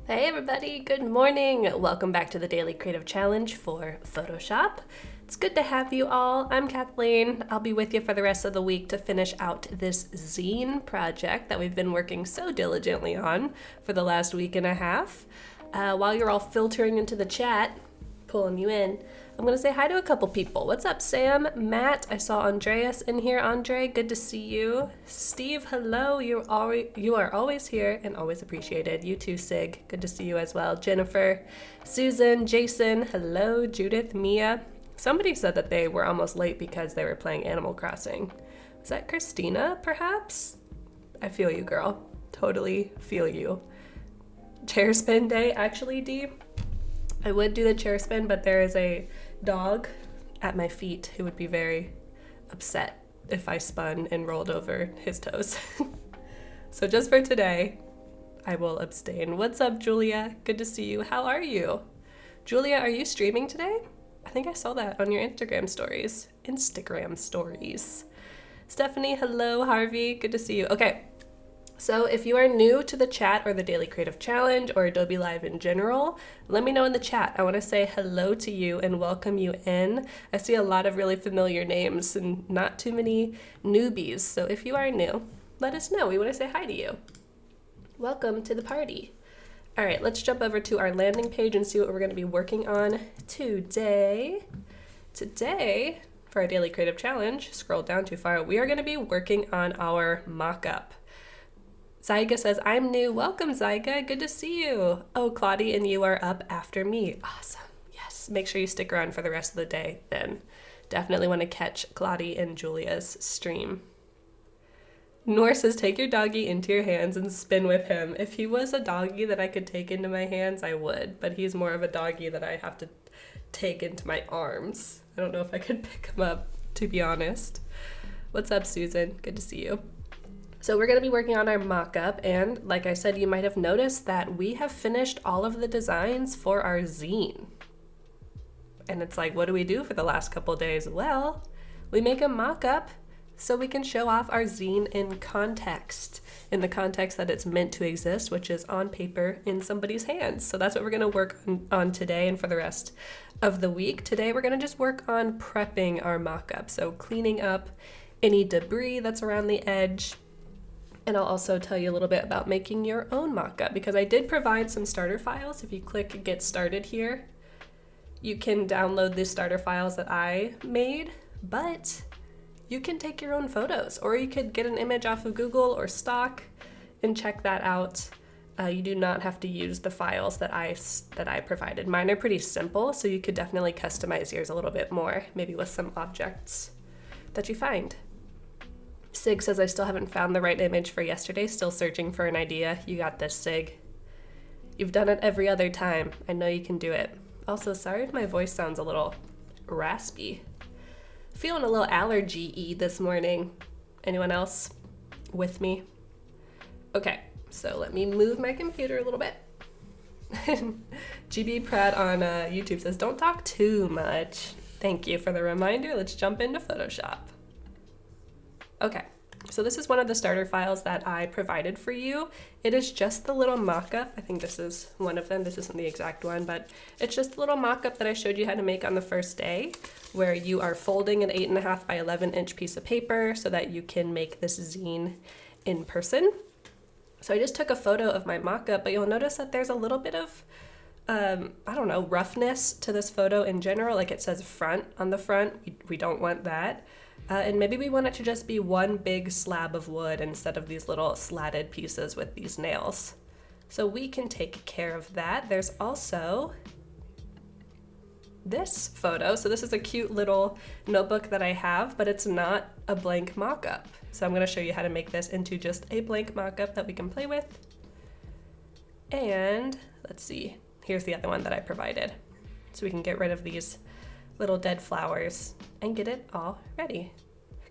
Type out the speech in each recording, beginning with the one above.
Hey everybody, good morning. Welcome back to the Daily Creative Challenge for Photoshop. It's good to have you all. I'm Kathleen. I'll be with you for the rest of the week to finish out this zine project that we've been working so diligently on for the last week and a half. While you're all filtering into the chat, pulling you in, I'm going to say hi to a couple people. What's up, Sam? Matt, I saw Andreas in here. Andre, good to see you. Steve, hello. You are always here and always appreciated. You too, Sig. Good to see you as well. Jennifer, Susan, Jason, hello. Judith, Mia. Somebody said that they were almost late because they were playing Animal Crossing. Was that Christina, perhaps? I feel you, girl. Totally feel you. Chair spin day, actually, Dee. I would do the chair spin, but there is a dog at my feet who would be very upset if I spun and rolled over his toes. So just for today, I will abstain. What's up, Julia? Good to see you. How are you? Julia, are you streaming today? I think I saw that on your Instagram stories. Stephanie, hello. Harvey, good to see you. Okay. So if you are new to the chat or the Daily Creative Challenge or Adobe Live in general, let me know in the chat. I want to say hello to you and welcome you in. I see a lot of really familiar names and not too many newbies. So if you are new, let us know. We want to say hi to you. Welcome to the party. All right, let's jump over to our landing page and see what we're going to be working on today. Today, for our Daily Creative Challenge, scroll down too far, we are going to be working on our mock-up. Zyga says, I'm new. Welcome, Zyga. Good to see you. Oh, Claudia and you are up after me. Awesome. Yes. Make sure you stick around for the rest of the day then. Definitely want to catch Claudia and Julia's stream. Nor says, take your doggy into your hands and spin with him. If he was a doggy that I could take into my hands, I would. But he's more of a doggy that I have to take into my arms. I don't know if I could pick him up, to be honest. What's up, Susan? Good to see you. So we're going to be working on our mock-up, and like I said, you might have noticed that we have finished all of the designs for our zine. And it's like, what do we do for the last couple days? Well, we make a mock-up so we can show off our zine in context, in the context that it's meant to exist, which is on paper in somebody's hands. So that's what we're going to work on today and for the rest of the week. Today we're going to just work on prepping our mock-up, so cleaning up any debris that's around the edge. And I'll also tell you a little bit about making your own mock-up because I did provide some starter files. If you click Get Started here, you can download the starter files that I made, but you can take your own photos or you could get an image off of Google or stock and check that out. You do not have to use the files that I provided. Mine are pretty simple, so you could definitely customize yours a little bit more, maybe with some objects that you find. Sig says, I still haven't found the right image for yesterday. Still searching for an idea. You got this, Sig. You've done it every other time. I know you can do it. Also, sorry if my voice sounds a little raspy. Feeling a little allergy-y this morning. Anyone else with me? Okay, so let me move my computer a little bit. GB Pratt on YouTube says, don't talk too much. Thank you for the reminder. Let's jump into Photoshop. Okay, so this is one of the starter files that I provided for you. It is just the little mock-up. I think this is one of them. This isn't the exact one, but it's just a little mock-up that I showed you how to make on the first day, where you are folding an 8.5 by 11 inch piece of paper so that you can make this zine in person. So I just took a photo of my mock-up, but you'll notice that there's a little bit of, roughness to this photo in general. Like it says front on the front. We don't want that. And maybe we want it to just be one big slab of wood instead of these little slatted pieces with these nails. So we can take care of that. There's also this photo. So this is a cute little notebook that I have, but it's not a blank mock-up. So I'm going to show you how to make this into just a blank mock-up that we can play with. And let's see, here's the other one that I provided. So we can get rid of these little dead flowers and get it all ready.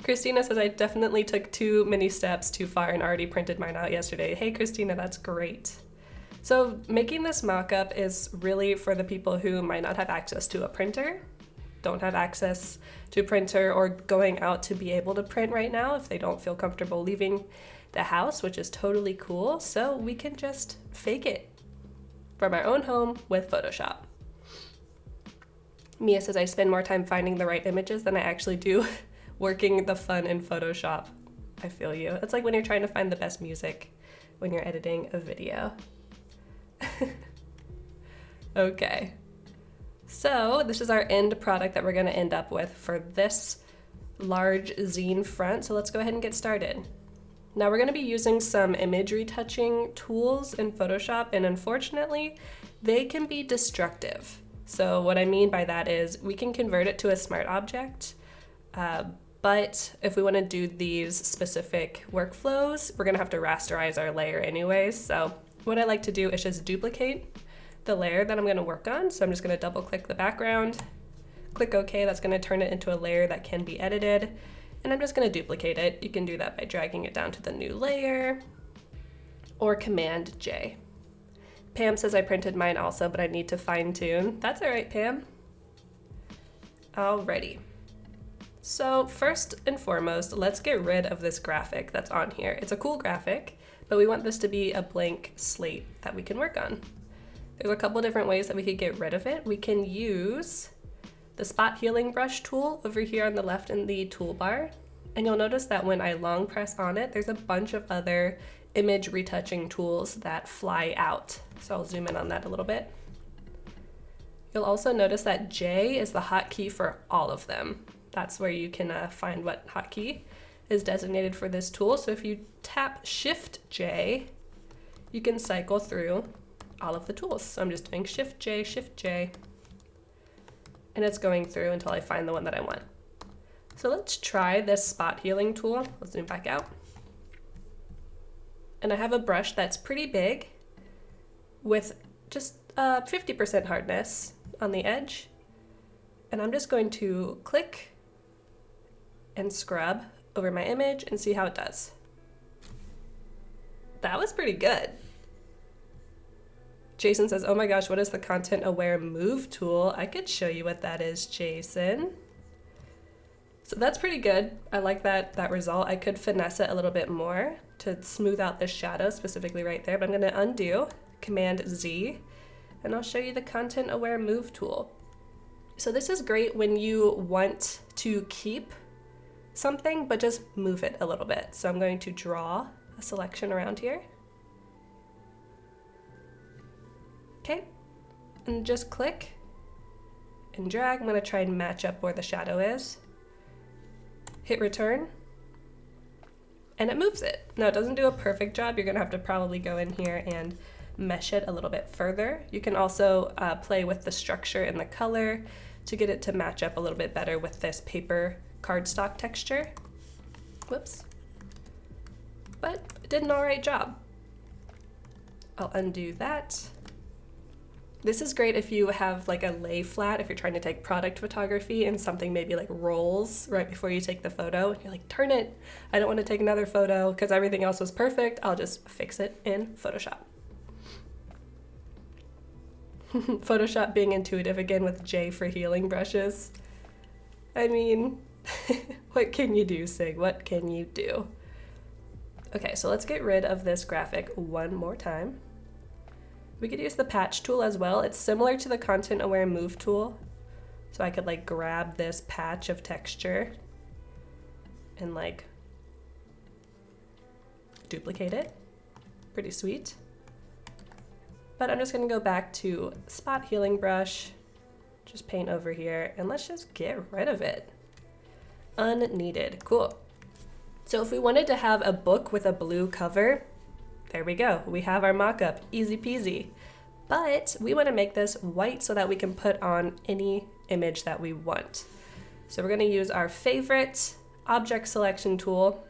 Christina says, I definitely took too many steps too far and already printed mine out yesterday. Hey Christina, that's great. So making this mock-up is really for the people who might not have access to a printer, don't have access to a printer, or going out to be able to print right now if they don't feel comfortable leaving the house, which is totally cool. So we can just fake it. from our own home with Photoshop. Mia says I spend more time finding the right images than I actually do working the fun in Photoshop. I feel you. It's like when you're trying to find the best music when you're editing a video. Okay. So this is our end product that we're going to end up with for this large zine front. So let's go ahead and get started. Now we're going to be using some image retouching tools in Photoshop, and unfortunately they can be destructive. So what I mean by that is we can convert it to a smart object, but if we want to do these specific workflows, we're going to have to rasterize our layer anyways. So what I like to do is just duplicate the layer that I'm going to work on. So I'm just going to double click the background, click OK. That's going to turn it into a layer that can be edited. And I'm just going to duplicate it. You can do that by dragging it down to the new layer or Command J. Pam says I printed mine also, but I need to fine tune. That's all right, Pam. Alrighty. So first and foremost, let's get rid of this graphic that's on here. It's a cool graphic, but we want this to be a blank slate that we can work on. There's a couple different ways that we could get rid of it. We can use the spot healing brush tool over here on the left in the toolbar. And you'll notice that when I long press on it, there's a bunch of other image retouching tools that fly out. So I'll zoom in on that a little bit. You'll also notice that J is the hotkey for all of them. That's where you can find what hotkey is designated for this tool. So if you tap Shift J, you can cycle through all of the tools. So I'm just doing Shift J, and it's going through until I find the one that I want. So let's try this spot healing tool. Let's zoom back out. And I have a brush that's pretty big with just 50% hardness on the edge. And I'm just going to click and scrub over my image and see how it does. That was pretty good. Jason says, oh my gosh, what is the content aware move tool? I could show you what that is, Jason. So that's pretty good. I like that result. I could finesse it a little bit more to smooth out the shadow, specifically right there, but I'm gonna undo, Command Z, and I'll show you the content aware move tool. So this is great when you want to keep something, but just move it a little bit. So I'm going to draw a selection around here. Okay, and just click and drag. I'm gonna try and match up where the shadow is. Hit return, and it moves it. Now it doesn't do a perfect job. You're gonna have to probably go in here and mesh it a little bit further. You can also play with the structure and the color to get it to match up a little bit better with this paper cardstock texture. Whoops. But it did an all right job. I'll undo that. This is great if you have like a lay flat, if you're trying to take product photography and something maybe like rolls right before you take the photo. And you're like, turn it. I don't want to take another photo because everything else was perfect. I'll just fix it in Photoshop. Photoshop being intuitive again with J for healing brushes. I mean, what can you do, Sig? What can you do? Okay, so let's get rid of this graphic one more time. We could use the patch tool as well. It's similar to the content aware move tool. So I could like grab this patch of texture and like duplicate it. Pretty sweet. But I'm just gonna go back to spot healing brush, just paint over here, and let's just get rid of it. Unneeded, cool. So if we wanted to have a book with a blue cover, there we go. We have our mock-up, easy peasy. But we want to make this white so that we can put on any image that we want. So we're going to use our favorite object selection tool.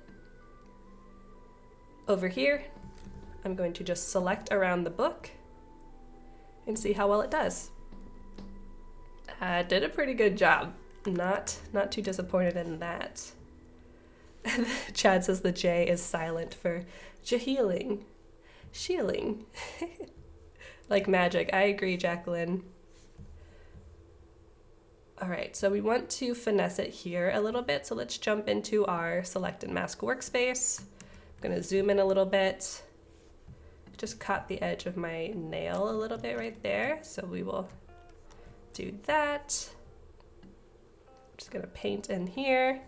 Over here, I'm going to just select around the book and see how well it does. Did a pretty good job. Not too disappointed in that. Chad says the J is silent for Jahealing. Shieling. Like magic. I agree, Jacqueline. All right, so we want to finesse it here a little bit. So let's jump into our select and mask workspace. I'm gonna zoom in a little bit. just caught the edge of my nail a little bit right there, so we will do that. I'm just gonna paint in here.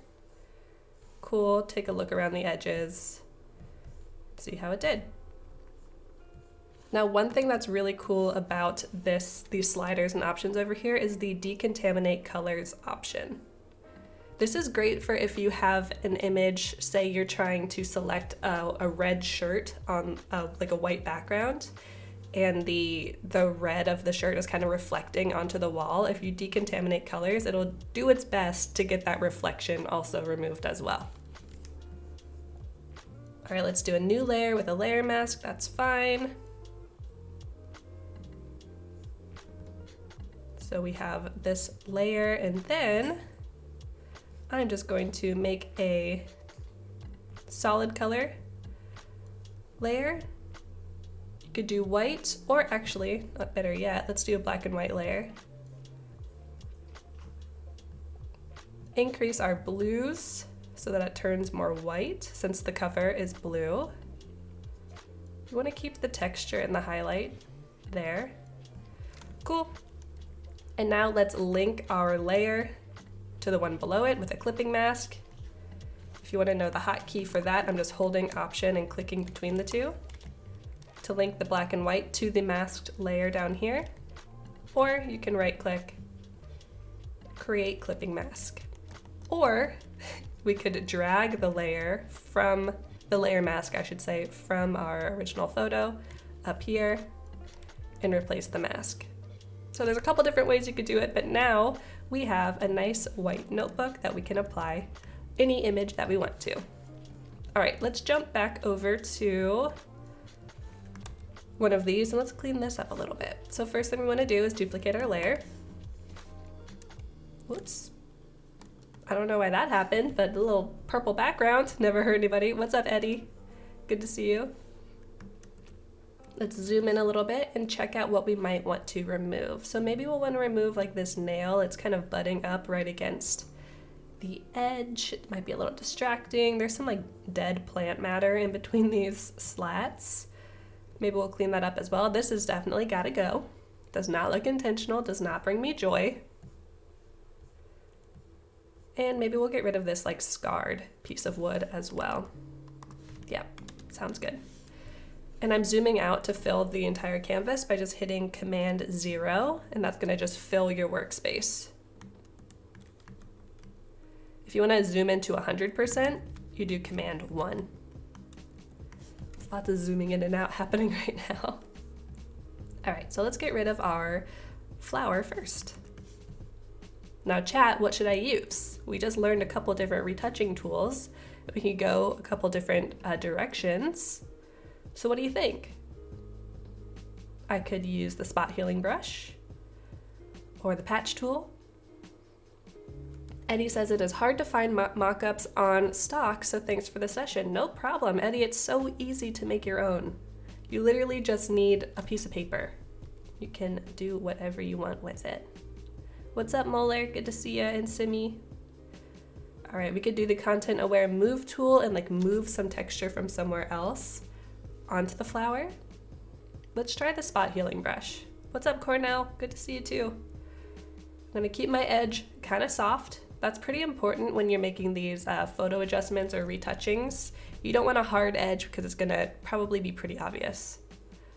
Cool, take a look around the edges, see how it did. Now, one thing that's really cool about these sliders and options over here is the decontaminate colors option. This is great for if you have an image, say you're trying to select a red shirt on like a white background, and the red of the shirt is kind of reflecting onto the wall. If you decontaminate colors, it'll do its best to get that reflection also removed as well. All right, let's do a new layer with a layer mask, that's fine. So we have this layer, and then I'm just going to make a solid color layer. You could do white, or actually, better yet, let's do a black and white layer. Increase our blues so that it turns more white, since the cover is blue. You want to keep the texture and the highlight there. Cool. And now let's link our layer to the one below it with a clipping mask. If you want to know the hotkey for that, I'm just holding Option and clicking between the two to link the black and white to the masked layer down here. Or you can right click, create clipping mask. Or we could drag the layer from, the layer mask I should say, from our original photo up here and replace the mask. So there's a couple different ways you could do it, but now we have a nice white notebook that we can apply any image that we want to. All right, let's jump back over to one of these and let's clean this up a little bit. So first thing we want to do is duplicate our layer. Whoops. I don't know why that happened, but the little purple background never hurt anybody. What's up, Eddie? Good to see you. Let's zoom in a little bit and check out what we might want to remove. So maybe we'll want to remove like this nail. It's kind of butting up right against the edge. It might be a little distracting. There's some like dead plant matter in between these slats. Maybe we'll clean that up as well. This has definitely got to go. Does not look intentional, does not bring me joy. And maybe we'll get rid of this like scarred piece of wood as well. Yeah, sounds good. And I'm zooming out to fill the entire canvas by just hitting Command 0, and that's gonna just fill your workspace. If you wanna zoom into 100%, you do Command 1. There's lots of zooming in and out happening right now. All right, so let's get rid of our flower first. Now chat, what should I use? We just learned a couple different retouching tools. We can go a couple different directions. So what do you think? I could use the spot healing brush or the patch tool. Eddie says it is hard to find mock-ups on stock, so thanks for the session. No problem, Eddie, it's so easy to make your own. You literally just need a piece of paper. You can do whatever you want with it. What's up, Molar? Good to see ya, and Simi. All right, we could do the content aware move tool and like move some texture from somewhere else onto the flower. Let's try the spot healing brush. What's up, Cornell? Good to see you too. I'm gonna keep my edge kind of soft. That's pretty important when you're making these photo adjustments or retouchings. You don't want a hard edge because it's gonna probably be pretty obvious.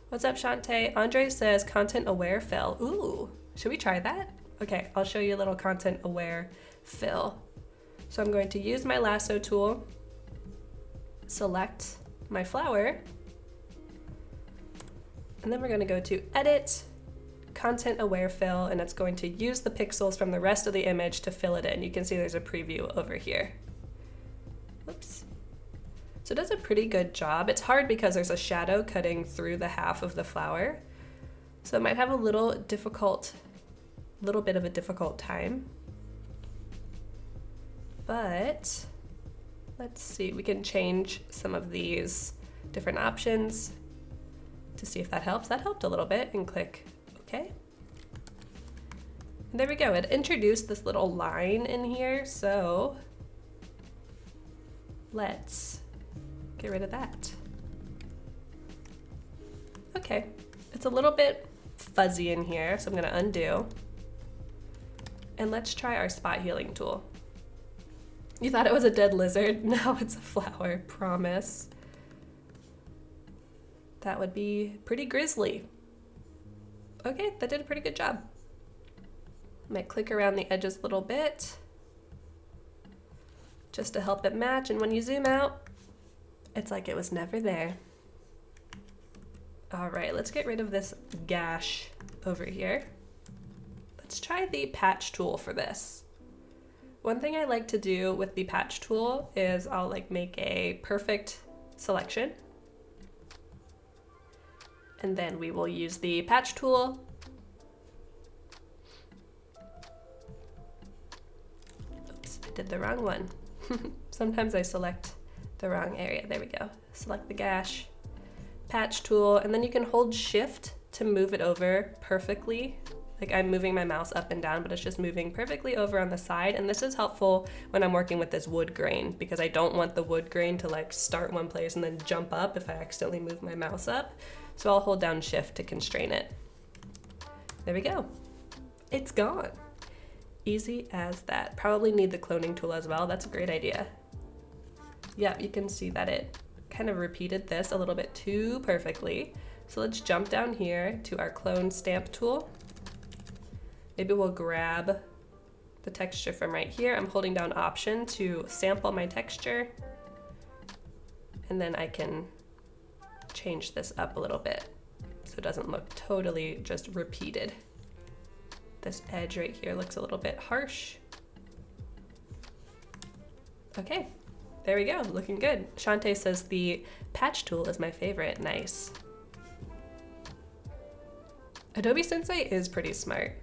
What's up, Shantae? Andre says content aware fill. Ooh, should we try that? Okay, I'll show you a little content aware fill. So I'm going to use my lasso tool, select my flower, and then we're going to go to Edit, Content Aware Fill, and it's going to use the pixels from the rest of the image to fill it in. You can see there's a preview over here. Whoops. So it does a pretty good job. It's hard because there's a shadow cutting through the half of the flower. So it might have a little bit of a difficult time. But let's see, we can change some of these different options to see if that helps. That helped a little bit, and click OK. And there we go. It introduced this little line in here, so let's get rid of that. Okay, it's a little bit fuzzy in here, so I'm gonna undo. And let's try our spot healing tool. You thought it was a dead lizard? No, it's a flower, promise. That would be pretty grisly. Okay, that did a pretty good job. Might click around the edges a little bit just to help it match, and when you zoom out, it's like it was never there. All right, let's get rid of this gash over here. Let's try the patch tool for this. One thing I like to do with the patch tool is I'll like make a perfect selection. And then we will use the patch tool. Oops, I did the wrong one. Sometimes I select the wrong area. There we go. Select the gash, patch tool, and then you can hold shift to move it over perfectly. Like I'm moving my mouse up and down, but it's just moving perfectly over on the side. And this is helpful when I'm working with this wood grain because I don't want the wood grain to like start one place and then jump up if I accidentally move my mouse up. So I'll hold down shift to constrain it. There we go. It's gone. Easy as that. Probably need the cloning tool as well. That's a great idea. Yep, you can see that it kind of repeated this a little bit too perfectly. So let's jump down here to our clone stamp tool. Maybe we'll grab the texture from right here. I'm holding down Option to sample my texture. And then I can change this up a little bit so it doesn't look totally just repeated. This edge right here looks a little bit harsh. Okay, there we go, looking good. Shantae says the patch tool is my favorite. Nice. Adobe Sensei is pretty smart.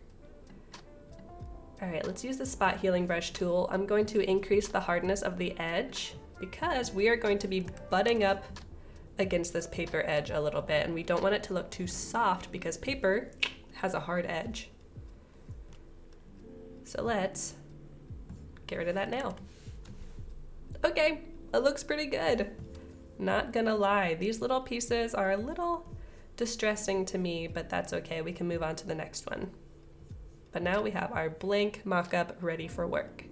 All right, let's use the spot healing brush tool. I'm going to increase the hardness of the edge because we are going to be butting up against this paper edge a little bit, and we don't want it to look too soft because paper has a hard edge. So let's get rid of that nail. Okay, it looks pretty good. Not gonna lie, these little pieces are a little distressing to me, but that's okay. We can move on to the next one. But now we have our blank mock-up ready for work.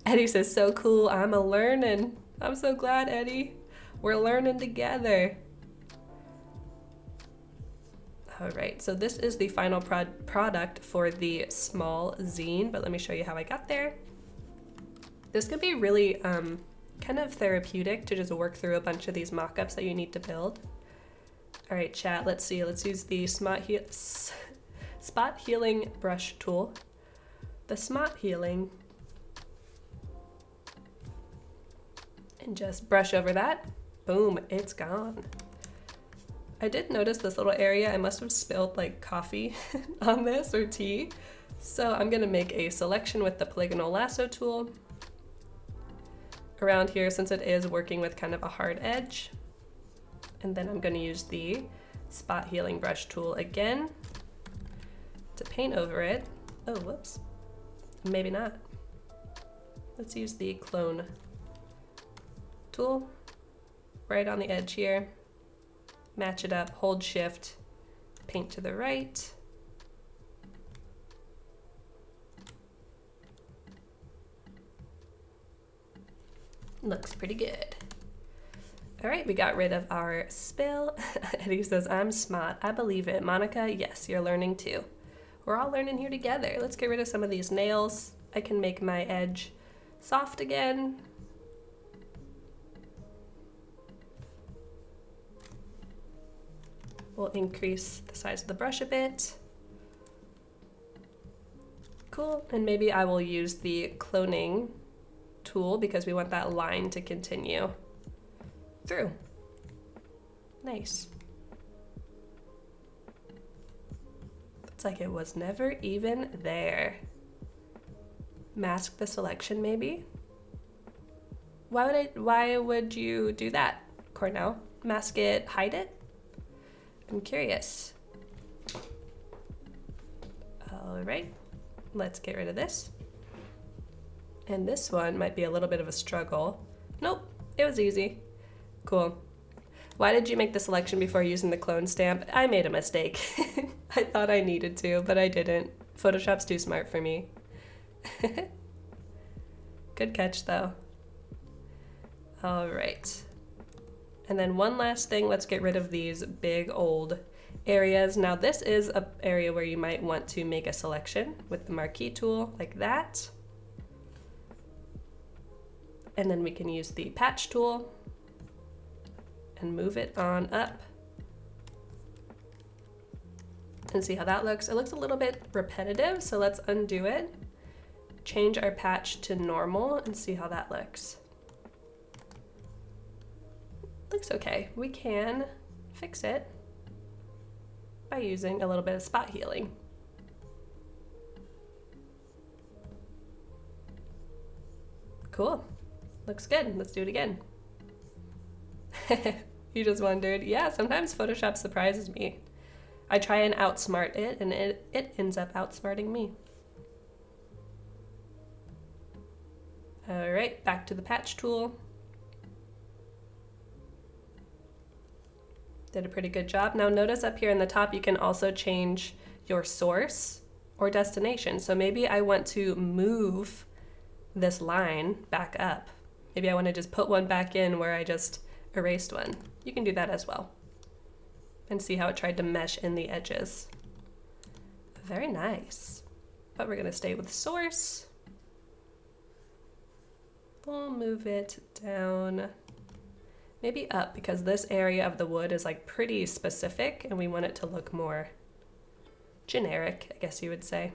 Eddie says, so cool, I'm a-learning. I'm so glad, Eddie. We're learning together. All right, so this is the final product for the small zine, but let me show you how I got there. This can be really kind of therapeutic to just work through a bunch of these mock-ups that you need to build. All right, chat, let's see. Let's use the spot healing brush tool. The spot healing. And just brush over that. Boom, it's gone. I did notice this little area. I must have spilled like coffee on this or tea. So I'm gonna make a selection with the polygonal lasso tool around here since it is working with kind of a hard edge. And then I'm gonna use the spot healing brush tool again to paint over it. Oh, whoops, maybe not. Let's use the clone tool right on the edge here. Match it up, hold shift, paint to the right. Looks pretty good. All right, we got rid of our spill. Eddie says, I'm smart, I believe it. Monica, yes, you're learning too. We're all learning here together. Let's get rid of some of these nails. I can make my edge soft again. We'll increase the size of the brush a bit. Cool, and maybe I will use the cloning tool because we want that line to continue through. Nice. It's like it was never even there. Mask the selection maybe? Why would you do that, Cornell? Mask it, hide it? I'm curious. All right, let's get rid of this. And this one might be a little bit of a struggle. Nope, it was easy. Cool. Why did you make the selection before using the clone stamp? I made a mistake. I thought I needed to, but I didn't. Photoshop's too smart for me. Good catch though. All right. And then one last thing, let's get rid of these big old areas. Now this is an area where you might want to make a selection with the marquee tool like that. And then we can use the patch tool and move it on up. And see how that looks. It looks a little bit repetitive, so let's undo it. Change our patch to normal and see how that looks. Looks okay. We can fix it by using a little bit of spot healing. Cool. Looks good. Let's do it again. You just wondered. Yeah, sometimes Photoshop surprises me. I try and outsmart it, and it ends up outsmarting me. All right, back to the patch tool. Did a pretty good job. Now notice up here in the top, you can also change your source or destination. So maybe I want to move this line back up. Maybe I want to just put one back in where I just erased one. You can do that as well. And see how it tried to mesh in the edges. Very nice. But we're gonna stay with source. We'll move it down, maybe up, because this area of the wood is like pretty specific and we want it to look more generic, I guess you would say.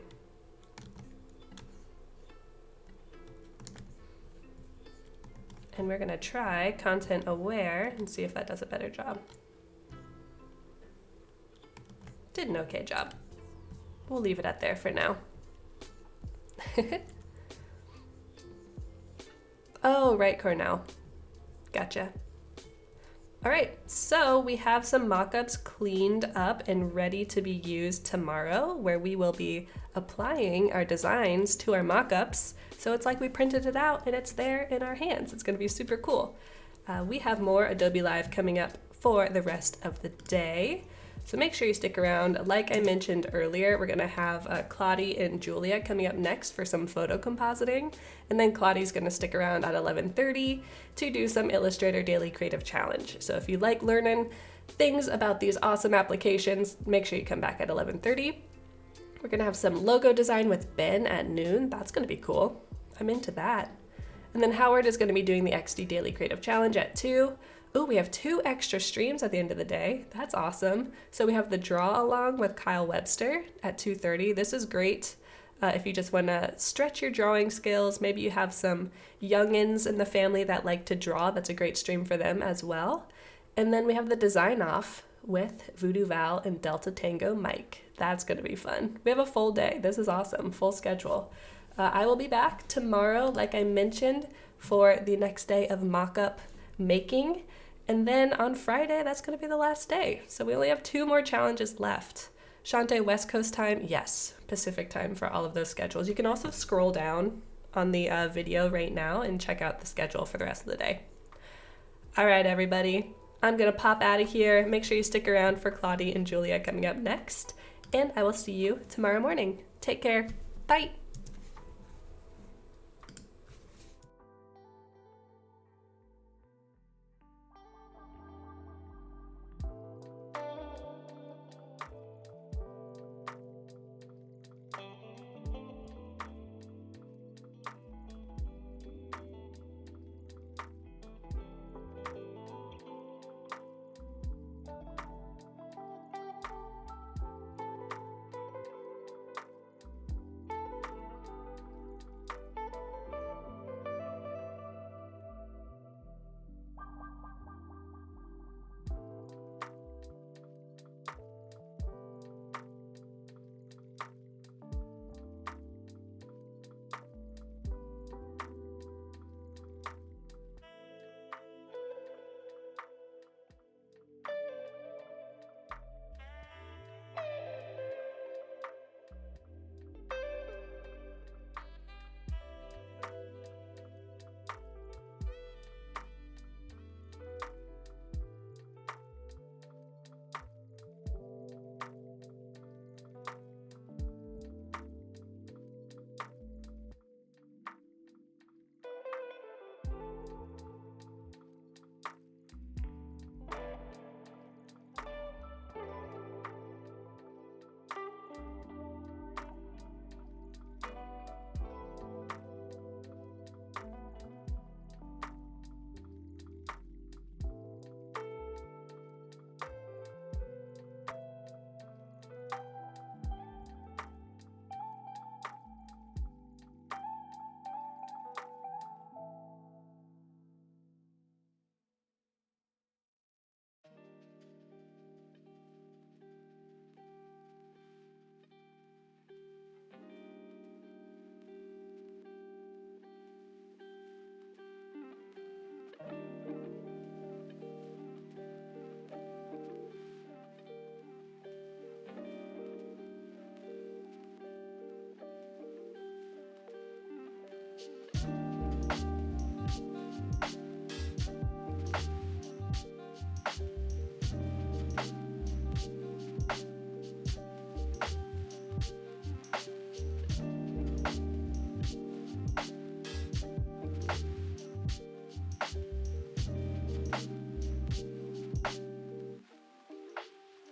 And we're gonna try content aware and see if that does a better job. Did an okay job. We'll leave it at there for now. Oh, right, Cornell. Gotcha. All right, so we have some mock-ups cleaned up and ready to be used tomorrow, where we will be applying our designs to our mock-ups. So it's like we printed it out and it's there in our hands. It's gonna be super cool. We have more Adobe Live coming up for the rest of the day. So make sure you stick around. Like I mentioned earlier, we're gonna have Claudie and Julia coming up next for some photo compositing. And then Claudie's gonna stick around at 11:30 to do some Illustrator Daily Creative Challenge. So if you like learning things about these awesome applications, make sure you come back at 11:30. We're gonna have some logo design with Ben at noon. That's gonna be cool. I'm into that. And then Howard is gonna be doing the XD Daily Creative Challenge at 2. Oh, we have 2 extra streams at the end of the day. That's awesome. So we have the draw along with Kyle Webster at 2:30. This is great if you just want to stretch your drawing skills. Maybe you have some youngins in the family that like to draw. That's a great stream for them as well. And then we have the design off with Voodoo Val and Delta Tango Mike. That's going to be fun. We have a full day. This is awesome. Full schedule. I will be back tomorrow, like I mentioned, for the next day of mock-up making. And then on Friday, that's going to be the last day. So we only have 2 more challenges left. Shante, West Coast time? Yes. Pacific time for all of those schedules. You can also scroll down on the video right now and check out the schedule for the rest of the day. All right, everybody. I'm going to pop out of here. Make sure you stick around for Claudie and Julia coming up next. And I will see you tomorrow morning. Take care. Bye.